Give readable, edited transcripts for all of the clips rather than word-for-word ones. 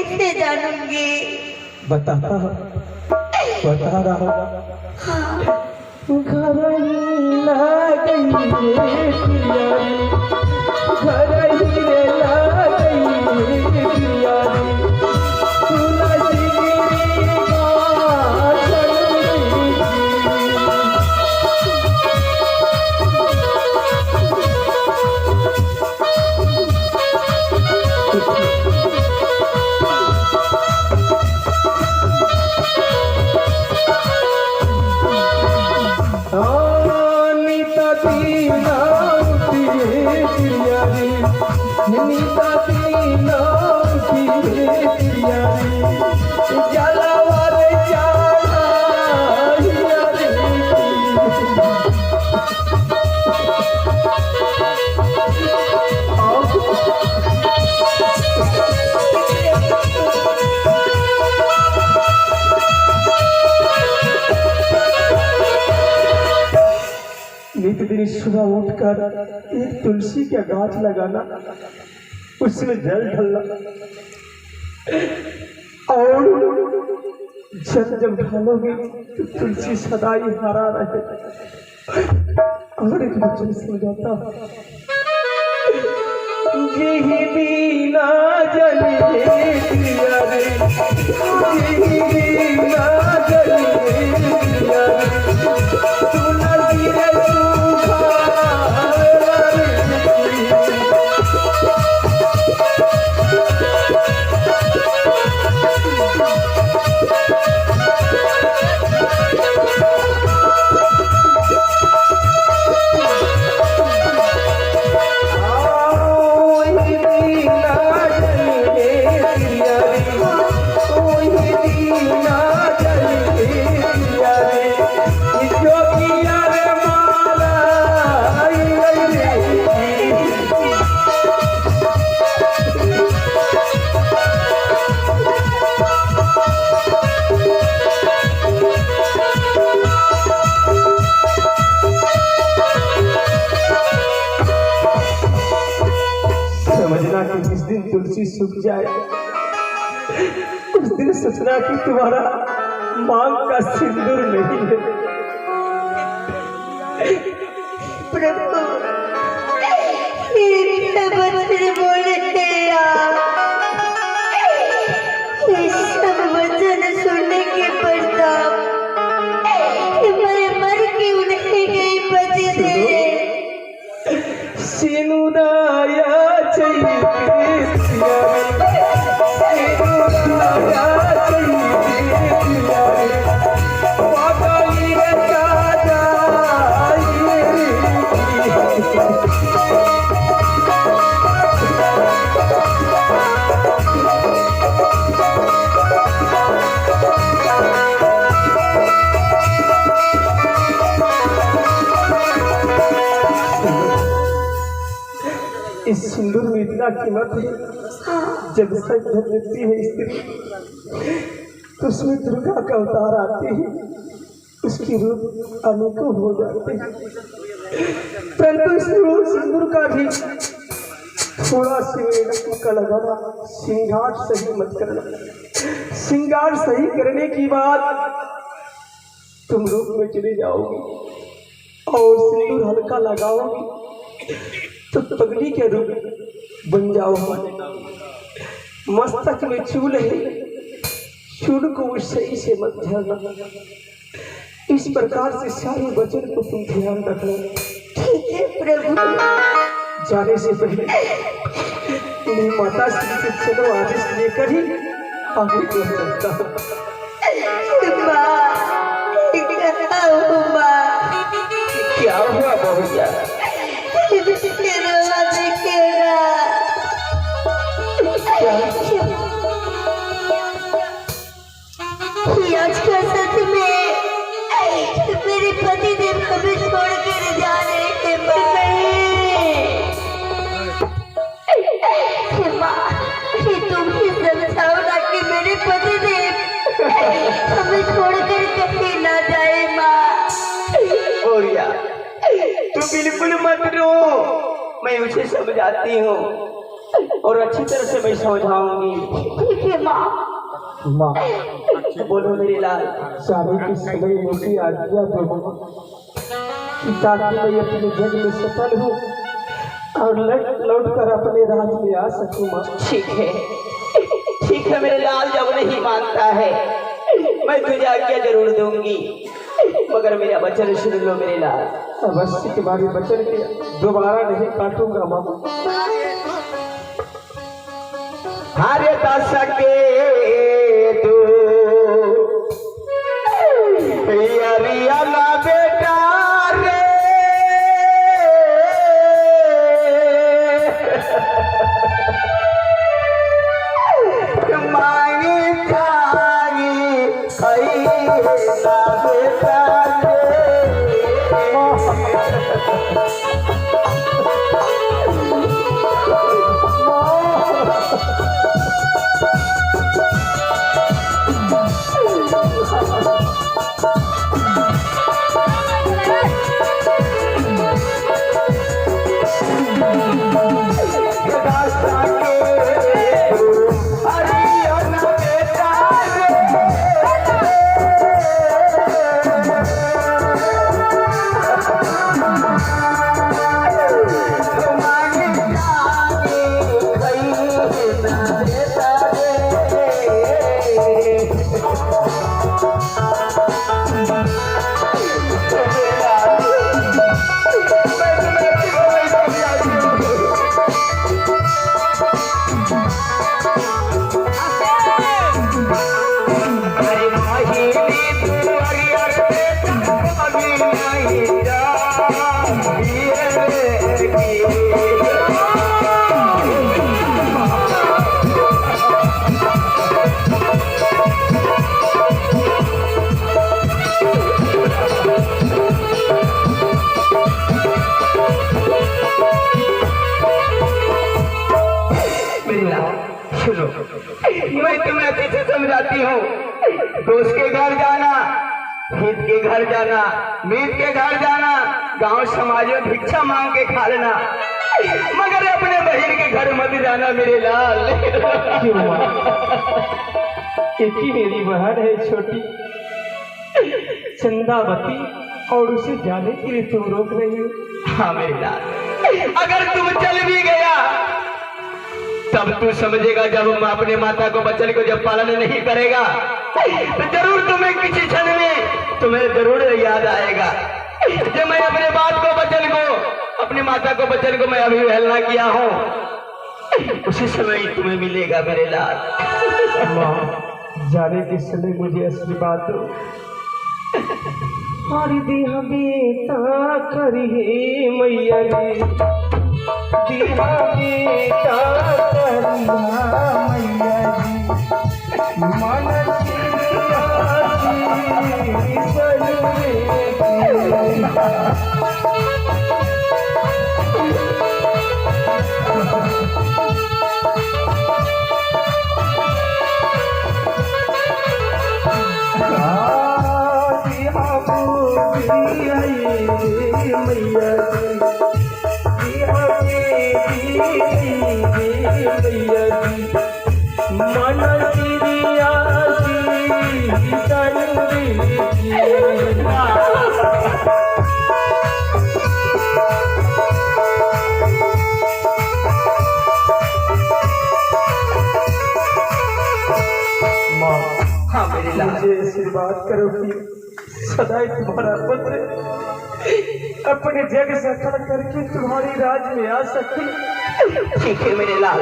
कैसे जानूंगी? बता रहा हूँ। हाँ। घर ही ला गई रे पिया रे, घर ही रे ला गई रे पिया रे, तुलसी गिरी घाट गई। नीता दीना उठिए पिया रे, नीता दीना उठिए पिया रे, जलावर चढ़ाइया रे। नित दिन सुबह उठकर एक तुलसी का गाछ लगाना, उसमें जल ढलना और जब ढालोगे तो तुलसी सदा ही हरा रहे। और एक वचन समझाता, यही बिना जले पिया रे, यही बिना जले पिया रे, तुलसी रे समझना कि जिस दिन तुलसी सूख जाए उस दिन सोचना कि तुम्हारा मांग का सिंदूर नहीं है। प्रभु मेरे वचन बोले यार, ये सब वचन सुनने के पश्चात मैं मर क्यों नहीं गई पति दे। सिनुदाया चाहिए पिया रे, सिनुदाया चाहिए पिया रे, पागली रे राजा इस सिंदूर में इतना कीमत है। जब सच देती है स्त्री तो उसमें दुर्गा का अवतार आते हैं, उसकी रूप अनेकों हो जाते हैं। परंतु इस सिंदूर का भी थोड़ा सी का लगाना, श्रृंगार सही मत करना। श्रृंगार सही करने की बात तुम रूप में चले जाओगी और सिंदूर हल्का लगाओगी तो पगड़ी के रूप बन जाओगी। मस्तक में चूल है, चूल को सही से मत झरना। इस प्रकार से सारे वचन को तुम ध्यान रखना। ठीक है प्रभु। जाने से पहले मेरी माता श्री से चलो आदेश लेकर ही आगे बढ़ सकता हूँ। क्या हुआ बहुया? आज का सच में मेरे पति देव हमें छोड़ कर जा रहे थे। माँ, तुम ही समझाओ ना कि मेरे पति देव हमें छोड़कर कहीं ना जाए। माँ बोरिया, तू बिल्कुल मत रो, मैं उसे समझाती हूँ। और अच्छी तरह से मैं समझाऊंगी। ठीक है माँ। माँ बोलो मेरी लाल। जाने की समय मुझे आज्ञा दो माँ, ताकि मैं अपने जग में सफल हूँ और लौट कर अपने राज में आ सकूँ माँ। ठीक है मेरे लाल, जब नहीं मानता है मैं तुझे आज्ञा जरूर दूंगी, मगर मेरा वचन सुन लो मेरे लाल। अवश्य तुम्हारे वचन के दोबारा नहीं काटूंगा माँ। हारे सके तू अरिया ना बेटा रे, मांगी जागी खई ना बेटा मैं तुम्हें अच्छे से समझाती हूँ। दोस्त के घर जाना, हित के घर जाना, मीत के घर जाना, गांव समाज में भिक्षा मांग के खा लेना, मगर अपने बहन के घर मत जाना मेरे लाल। एक ही मेरी बहन है छोटी चंदावती, और उसे जाने के लिए तुम रोक रही हो। हाँ मेरे लाल, अगर तुम चल भी गया तब तू समझेगा, जब अपने माता को बच्चन को जब पालन नहीं करेगा तो जरूर तुम्हें किसी क्षण में तुम्हें जरूर याद आएगा। जब मैं अपने बात को बच्चन को, अपनी माता को बच्चन को मैं अभी हेलना किया हूँ, उसी समय तुम्हें मिलेगा मेरे लाल। जाने के समय मुझे आशीर्वाद दो। हरि देह बेटा करिए मैया रे, दिहा बेटा करिया मैया जी, मन मुझे आशीर्वाद करो कि सदा तुम्हारा पुत्र अपने जग सफल करके तुम्हारी राज में आ सके। ठीक है मेरे लाल,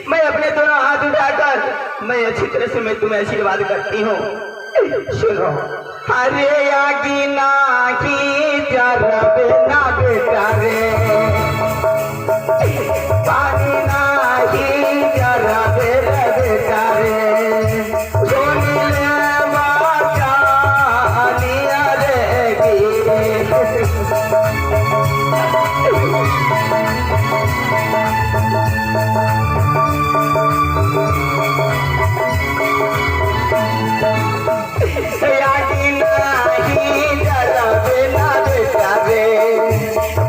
मैं अपने दोनों हाथ उठाकर मैं अच्छी तरह से मैं तुम्हें आशीर्वाद करती हूँ। सुनो, अरे आगी ना की जरबे ना बेटा रे, पानी ना ही जरबे रे बेटा रे,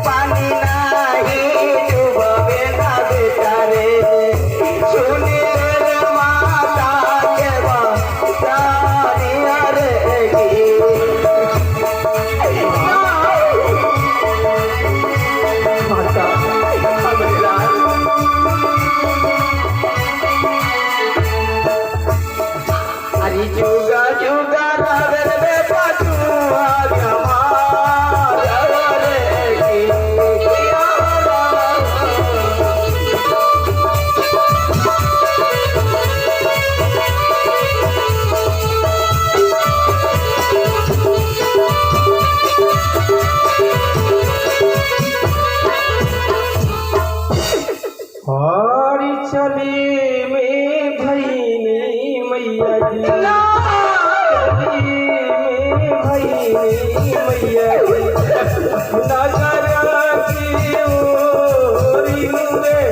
पानी नहीं डूबे ना में भईनी मैया जी, चली में भईनी मैया जी, नगर की ओरी बेटी।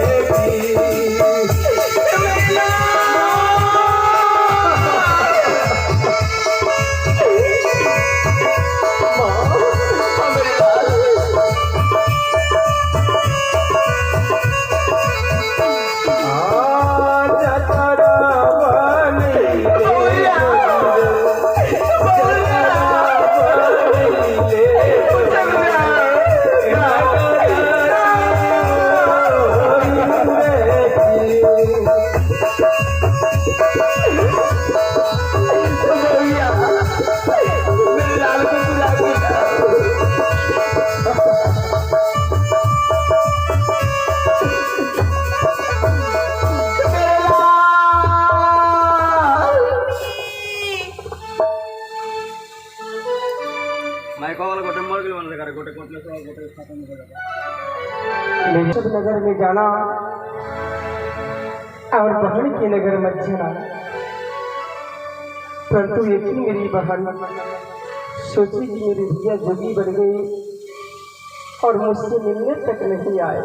सब नगर में जाना और बहन के नगर मत जाना, परंतु एक ही मेरी बहन सोची कि मेरी भैया जोगी बन गई और मुझसे मिलने तक नहीं आए।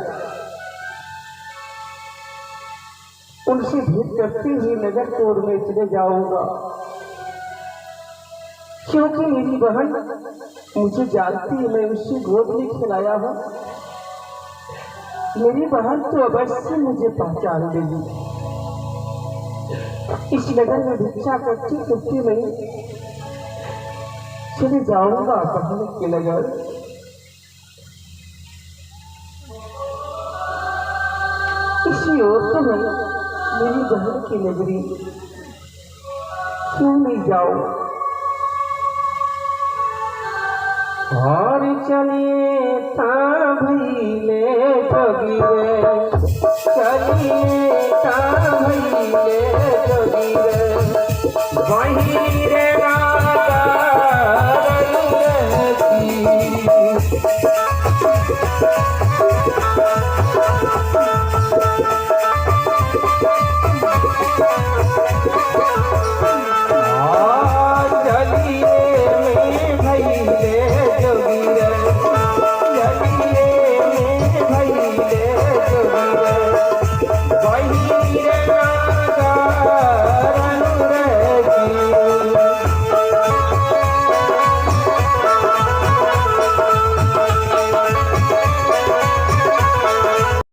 उनसे भेंट करते हुए नगर तोड़ में चले जाऊंगा, क्योंकि मेरी बहन मुझे जानती है, मैं उससे गोद में खिलाया हूँ। मेरी बहन तो अवश्य मुझे पहचान देगी। इस नगर में भिक्षा करते करते मैं चले जाऊंगा बहन के नगर। इसी ओर तो मैं मेरी बहन की नगरी क्यों नहीं जाऊं। और चलिए था भैले जोगी रे, चलिए था भैले जोगी रे, वहीं रे